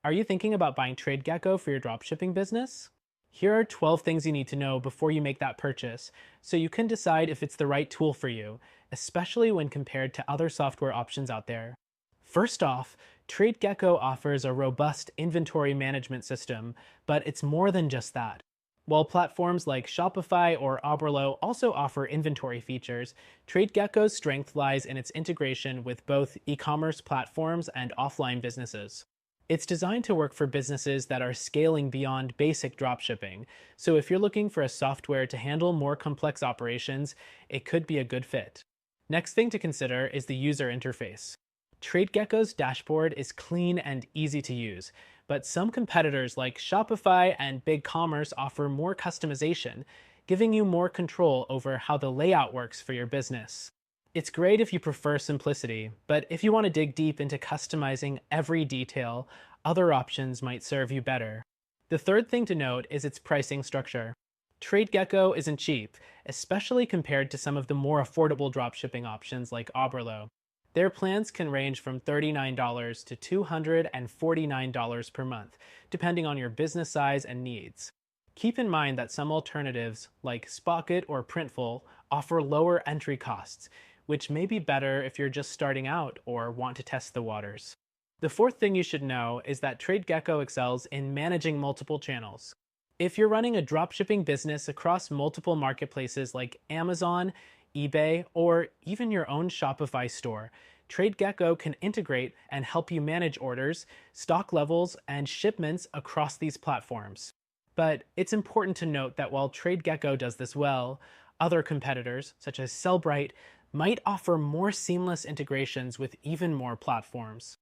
Are you thinking about buying TradeGecko for your dropshipping business? Here are 12 things you need to know before you make that purchase so you can decide if it's the right tool for you, especially when compared to other software options out there. First off, TradeGecko offers a robust inventory management system, but it's more than just that. While platforms like Shopify or Oberlo also offer inventory features, TradeGecko's strength lies in its integration with both e-commerce platforms and offline businesses. It's designed to work for businesses that are scaling beyond basic dropshipping, so if you're looking for a software to handle more complex operations, it could be a good fit. Next thing to consider is the user interface. TradeGecko's dashboard is clean and easy to use, but some competitors like Shopify and BigCommerce offer more customization, giving you more control over how the layout works for your business. It's great if you prefer simplicity, but if you want to dig deep into customizing every detail, other options might serve you better. The third thing to note is its pricing structure. TradeGecko isn't cheap, especially compared to some of the more affordable dropshipping options like Oberlo. Their plans can range from $39 to $249 per month, depending on your business size and needs. Keep in mind that some alternatives, like Spocket or Printful, offer lower entry costs, which may be better if you're just starting out or want to test the waters. The fourth thing you should know is that TradeGecko excels in managing multiple channels. If you're running a dropshipping business across multiple marketplaces like Amazon, eBay, or even your own Shopify store, TradeGecko can integrate and help you manage orders, stock levels, and shipments across these platforms. But it's important to note that while TradeGecko does this well, other competitors, such as Sellbrite, might offer more seamless integrations with even more platforms.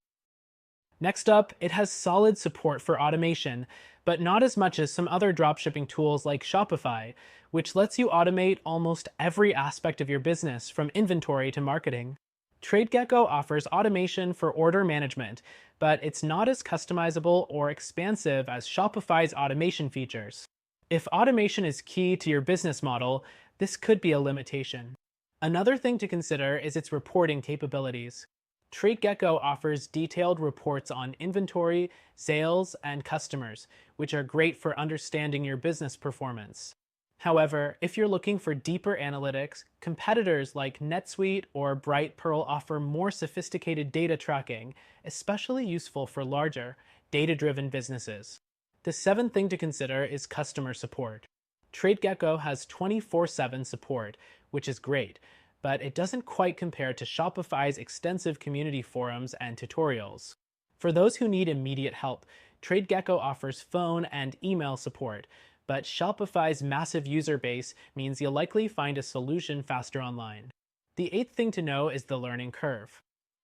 Next up, it has solid support for automation, but not as much as some other dropshipping tools like Shopify, which lets you automate almost every aspect of your business from inventory to marketing. TradeGecko offers automation for order management, but it's not as customizable or expansive as Shopify's automation features. If automation is key to your business model, this could be a limitation. Another thing to consider is its reporting capabilities. TradeGecko offers detailed reports on inventory, sales, and customers, which are great for understanding your business performance. However, if you're looking for deeper analytics, competitors like NetSuite or Brightpearl offer more sophisticated data tracking, especially useful for larger, data-driven businesses. The seventh thing to consider is customer support. TradeGecko has 24/7 support, which is great, but it doesn't quite compare to Shopify's extensive community forums and tutorials. For those who need immediate help, TradeGecko offers phone and email support, but Shopify's massive user base means you'll likely find a solution faster online. The eighth thing to know is the learning curve.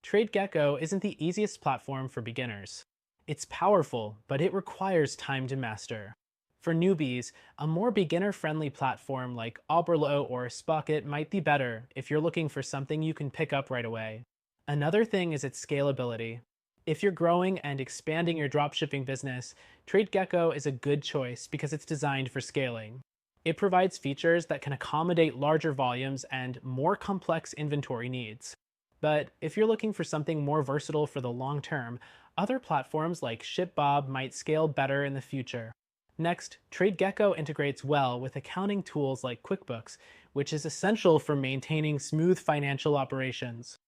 TradeGecko isn't the easiest platform for beginners. It's powerful, but it requires time to master. For newbies, a more beginner-friendly platform like Oberlo or Spocket might be better if you're looking for something you can pick up right away. Another thing is its scalability. If you're growing and expanding your dropshipping business, TradeGecko is a good choice because it's designed for scaling. It provides features that can accommodate larger volumes and more complex inventory needs. But if you're looking for something more versatile for the long term, other platforms like ShipBob might scale better in the future. Next, TradeGecko integrates well with accounting tools like QuickBooks, which is essential for maintaining smooth financial operations.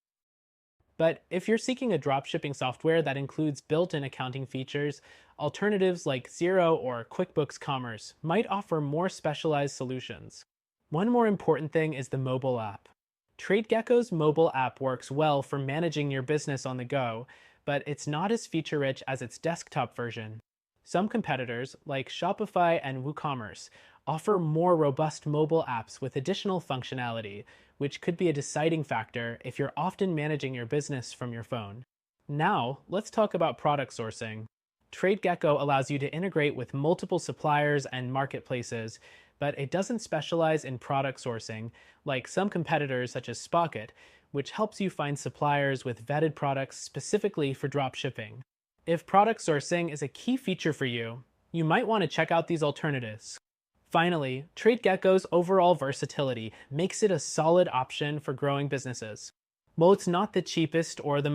But if you're seeking a dropshipping software that includes built-in accounting features, alternatives like Xero or QuickBooks Commerce might offer more specialized solutions. One more important thing is the mobile app. TradeGecko's mobile app works well for managing your business on the go, but it's not as feature-rich as its desktop version. Some competitors, like Shopify and WooCommerce, offer more robust mobile apps with additional functionality, which could be a deciding factor if you're often managing your business from your phone. Now, let's talk about product sourcing. TradeGecko allows you to integrate with multiple suppliers and marketplaces, but it doesn't specialize in product sourcing, like some competitors such as Spocket, which helps you find suppliers with vetted products specifically for dropshipping. If product sourcing is a key feature for you, you might want to check out these alternatives. Finally, TradeGecko's overall versatility makes it a solid option for growing businesses. While it's not the cheapest or the